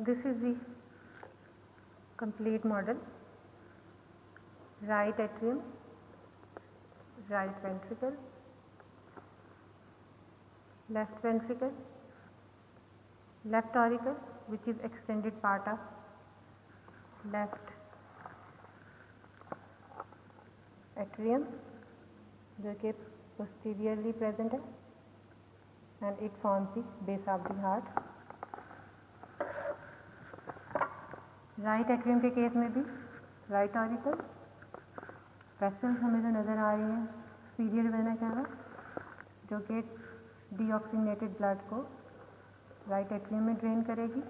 This is the complete model. Right atrium, right ventricle, left ventricle, left auricle which is extended part of left atrium जो कि posteriorly present है and it forms the base of the heart. Right atrium के case में भी right auricle vessels हमें जो नज़र आ रही हैं सुपीरियर वेना कैवा जो कि डीऑक्सीनेटेड ब्लड को राइट एट्रियम में ड्रेन करेगी.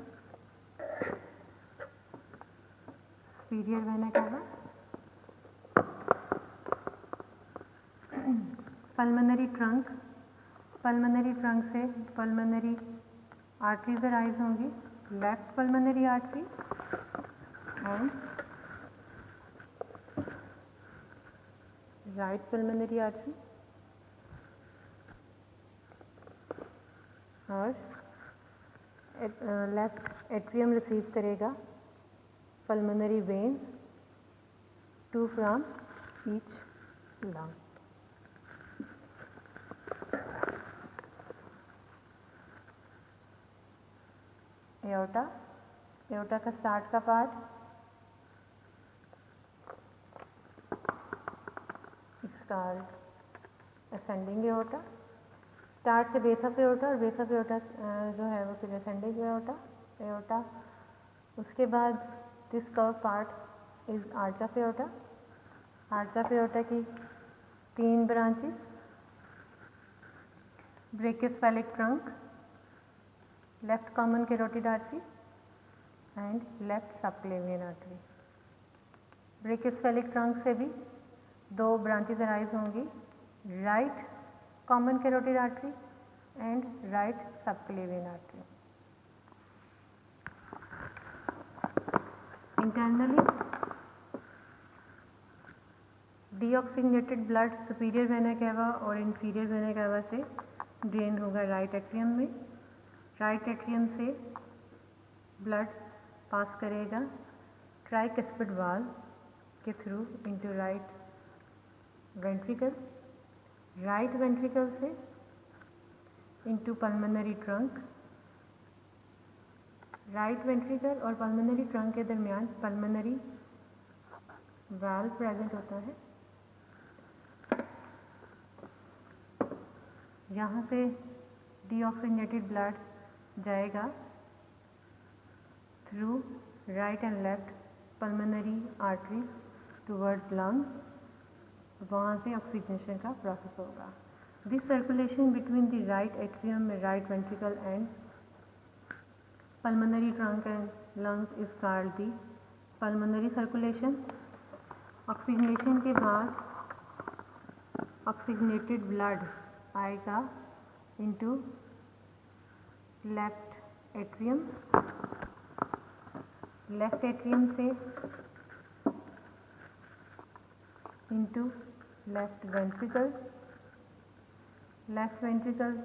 Superior vena cava pulmonary trunk से पल्मोनरी आर्टरीज अराइज होंगी. Left pulmonary artery and right pulmonary artery और लेफ्ट एट्रियम रिसीव करेगा pulmonary vein two from each lung. Aorta का स्टार्ट का part ascending aorta. Start से base of aorta और base of aorta जो है वो फिर असेंडिंग एओर्टा. उसके बाद this curve part is arch of aorta. Arch of aorta की 3 branches brachiocephalic trunk, left common carotid artery and left subclavian artery. Brachiocephalic trunk से भी 2 ब्रांचेस अराइज होंगी right common carotid artery and right subclavian artery. Internally deoxygenated blood superior vena cava और inferior vena cava से drain होगा right atrium में. Right atrium से blood pass करेगा tricuspid valve के through into right ventricle. Right ventricle से into pulmonary trunk. Right ventricle और pulmonary trunk के दरमियान पल्मोनरी वाल्व प्रेजेंट होता है. यहाँ से डीऑक्सीनेटेड ब्लड जाएगा through right and left pulmonary artery towards lung. वहाँ से ऑक्सीजनेशन का प्रोसेस होगा. This circulation between the right atrium, right ventricle and pulmonary trunk and lungs is called the pulmonary circulation. Oxygenation के बाद oxygenated blood आएगा into left atrium. Left atrium से into left ventricle. Left ventricle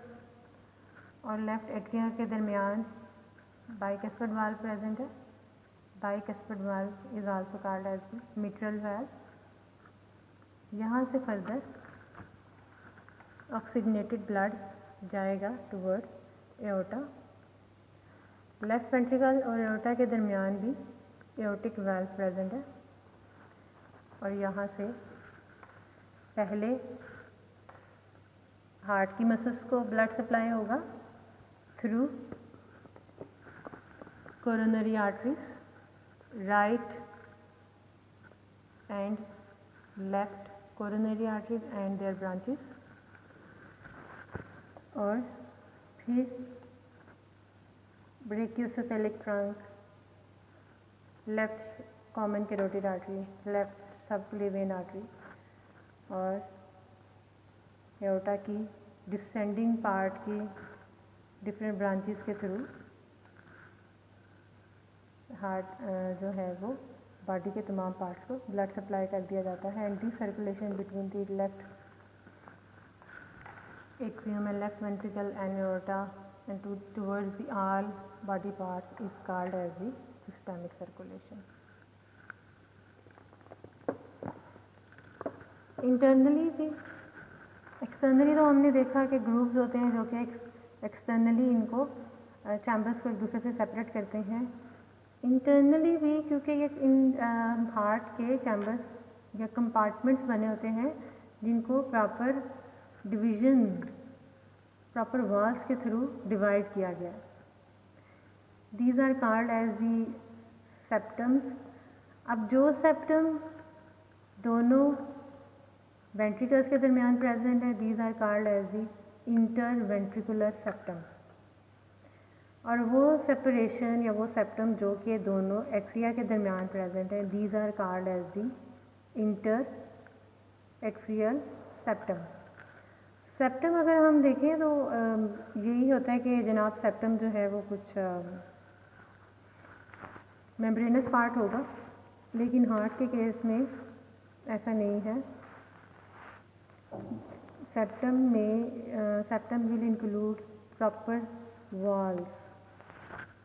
और left atrium के दरमियान bicuspid valve present है. Bicuspid valve is also called as the mitral valve. यहाँ से फर्दर ऑक्सीजनेटेड ब्लड जाएगा टुवर्ड एओर्टा. लेफ्ट वेंट्रिकल और aorta के दरमियान भी एओर्टिक वाल्व प्रेजेंट है और यहाँ से पहले हार्ट की मसल्स को ब्लड सप्लाई होगा through coronary arteries, right and left coronary arteries and their branches. और फिर brachiocephalic trunk, left common carotid artery, left subclavian artery और एओर्टा की डिसेंडिंग पार्ट की डिफरेंट ब्रांचेस के थ्रू हार्ट जो है वो बॉडी के तमाम पार्ट्स को ब्लड सप्लाई कर दिया जाता है. And the circulation between the left atrium and left ventricle and aorta and towards the all body parts is called as the systemic circulation. Internally भी, एक्सटर्नली तो हमने देखा कि ग्रुप्स होते हैं जो कि एक्सटर्नली इनको चैम्बर्स को एक दूसरे से सेपरेट करते हैं। इंटरनली भी क्योंकि ये हार्ट के चैम्बर्स या कंपार्टमेंट्स बने होते हैं जिनको प्रॉपर डिवीजन, प्रॉपर वॉल्स के थ्रू डिवाइड किया गया। These are called as the septums. अब जो सेप्टम दोनों वेंट्रिकल्स के दरमियान प्रेजेंट है, these are called as the interventricular septum. और वो सेपरेशन या वो सेप्टम जो कि दोनों एक्सिया के दरमियान प्रेजेंट है, these are called as the inter axial septum. Septum अगर हम देखें तो यही होता है कि जनाब सेप्टम जो है वो कुछ मेम्ब्रेनस पार्ट होगा, लेकिन हार्ट के केस में ऐसा नहीं है। Septum will include proper walls,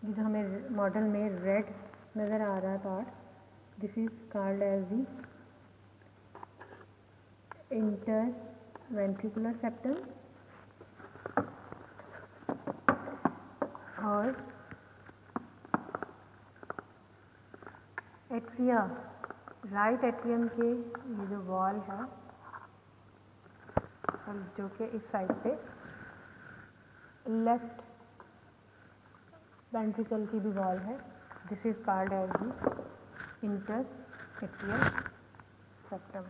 जो हमें मॉडल में रेड नज़र आ रहा part, this is called as the interventricular septum. और एट्रिया, राइट एट्रियम के ये जो वॉल है जो कि इस साइड पे लेफ्ट वेंट्रिकल की भी वॉल है, this is called as the inter atrial septum.